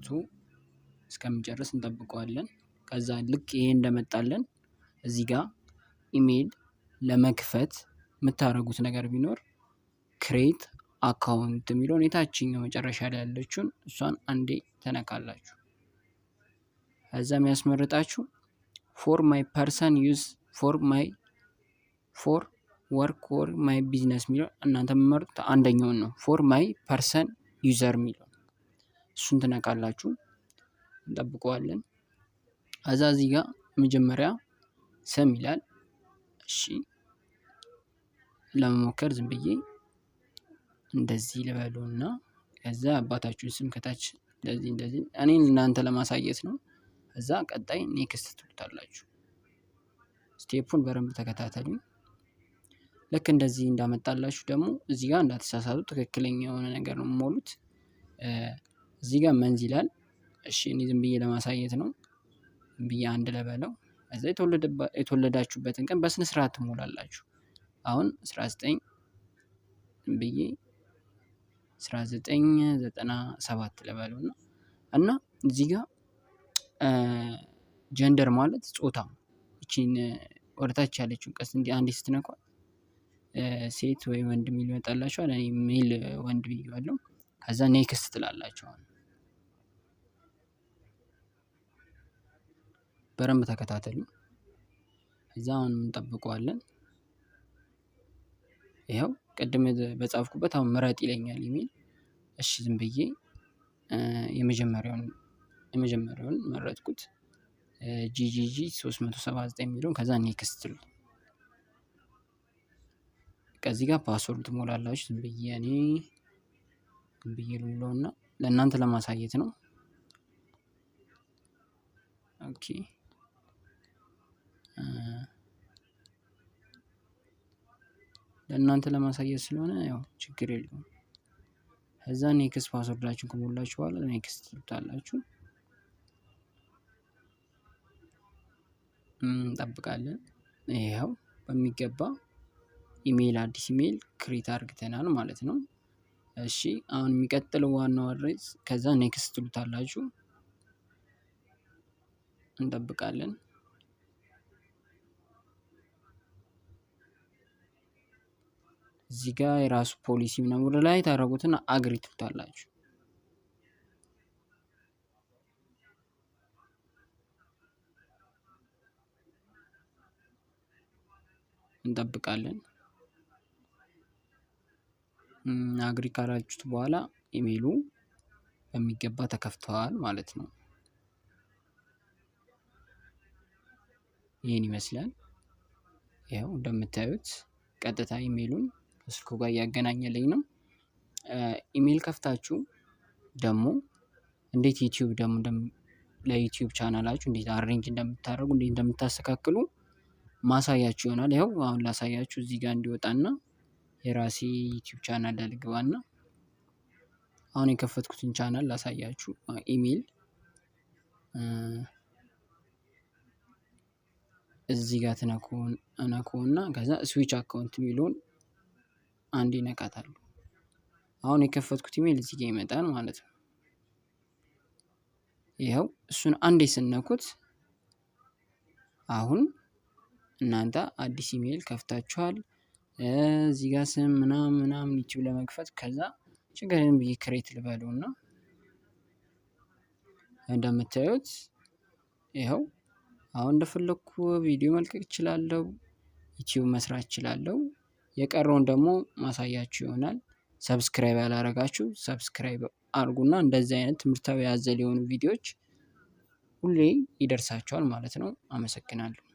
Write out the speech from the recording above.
አውጥቶ እስከሚጨርስ እንጠብቀዋለን። ከዛ ልክ ይሄ እንደመጣልን እዚህ ጋር ኢሜል ለመክፈት የምታደርጉት ነገር ቢኖር ክሬት አካውንት የሚለውን የታችኛው መጨረሻ ላይ ያለችውን እሷን አንዴ ተነካላችሁ። ከዛ የሚያስመርጣችሁ ፎር ማይ ፐርሰን ዩዝ ፎር ወርክ ኦር ማይ ቢዝነስ የሚለው እናንተ የምትመርጡት አንደኛውን ነው። ፎር ማይ ፐርሰን ዩዘር የሚለው እሱን ትነካላችሁ። እንጠብቀዋለን። ከዛ እዚህ ጋር መጀመሪያ ስም ይላል። እሺ ለመሞከር ዝም ብዬ እንደዚህ ልበሉና ከዛ አባታችሁን ስም ከታች እንደዚህ እኔን እናንተ ለማሳየት ነው። ከዛ ቀጣይ ኔክስት ትሉታላችሁ። ስቴፑን በደንብ ተከታተሉ። ልክ እንደዚህ እንዳመጣላችሁ ደግሞ እዚህ ጋር እንዳትሳሳቱ ትክክለኛ የሆነ ነገር ነው የምሞሉት። እዚህ ጋር መንዝ ይላል። እሺ እኔ ዝም ብዬ ለማሳየት ነው። ዝም ብዬ አንድ ልበለው። ከዛ የተወለዳችሁበትን ቀን በስነ ስርዓት ትሞላላችሁ። አሁን 19 ዝም ብዬ 1997 ልበለውና እና እዚህ ጋር ጀንደር ማለት ጾታ እቺን ወደታች ያለችውን ቀስ እንዲህ አንዴ ስትነኳት ሴት ወይ ወንድ የሚል ይመጣላችኋል። እኔ ሜል ወንድ ብዬዋለሁ። ከዛ ኔክስት ትላላችሁ። በደንብ ተከታተሉ። እዛ አሁን እንጠብቀዋለን። ይኸው ቅድም በጻፍኩበት አሁን ምረጥ ይለኛል ኢሜል። እሺ ዝም ብዬ የመጀመሪያውን መረጥኩት። ጂጂጂ 379 የሚለውን ከዛ ኔክስት ትሉ። ከዚህ ጋር ፓስወርድ ትሞላላችሁ። ዝም ብዬ ልሙላውና ለእናንተ ለማሳየት ነው። ኦኬ ለእናንተ ለማሳየት ስለሆነ ያው ችግር የለውም። ከዛ ኔክስት ፓስወርዳችሁን ከሞላችሁ በኋላ ኔክስት ትሉታላችሁ። እንጠብቃለን። ይኸው በሚገባ ኢሜል አዲስ ኢሜል ክሬት አድርገናል ማለት ነው። እሺ አሁን የሚቀጥለው ዋናው አድሬስ ከዛ ኔክስት ትሉታላችሁ። እንጠብቃለን። እዚህ ጋር የራሱ ፖሊሲ ምናምን ወደ ላይ ታደርጉትና አግሪ ትሉታላችሁ። እንጠብቃለን። አግሪ ካላችሁት በኋላ ኢሜሉ በሚገባ ተከፍተዋል ማለት ነው። ይሄን ይመስላል። ይኸው እንደምታዩት ቀጥታ ኢሜሉን ከስልኩ ጋር እያገናኘልኝ ነው። ኢሜል ከፍታችሁ ደግሞ እንዴት ዩቲዩብ ደግሞ ለዩቲዩብ ቻናላችሁ እንዴት አሬንጅ እንደምታደርጉ እንዴት እንደምታስተካክሉ ማሳያችሁ ይሆናል። ይኸው አሁን ላሳያችሁ። እዚህ ጋር እንዲወጣና የራሴ ዩቲዩብ ቻናል ልግባና አሁን የከፈትኩትን ቻናል ላሳያችሁ። ኢሜል እዚህ ጋር ትነኩና ከዛ ስዊች አካውንት የሚለውን አንዴ ነካታለሁ። አሁን የከፈትኩት ኢሜል እዚህ ጋር ይመጣል ማለት ነው። ይኸው እሱን አንዴ ስነኩት አሁን እናንተ አዲስ ኢሜል ከፍታችኋል። እዚህ ጋር ስም ምናምን ዩቲዩብ ለመክፈት ከዛ ችግርን ብዬ ክሬት ልበለውና እንደምታዩት ይኸው አሁን እንደፈለኩ ቪዲዮ መልቀቅ እችላለሁ። ዩቲዩብ መስራት እችላለሁ። የቀረውን ደግሞ ማሳያችሁ ይሆናል። ሰብስክራይብ ያላረጋችሁ ሰብስክራይብ አድርጉና እንደዚህ አይነት ትምህርታዊ ያዘል የሆኑ ቪዲዮዎች ሁሌ ይደርሳችኋል ማለት ነው። አመሰግናለሁ።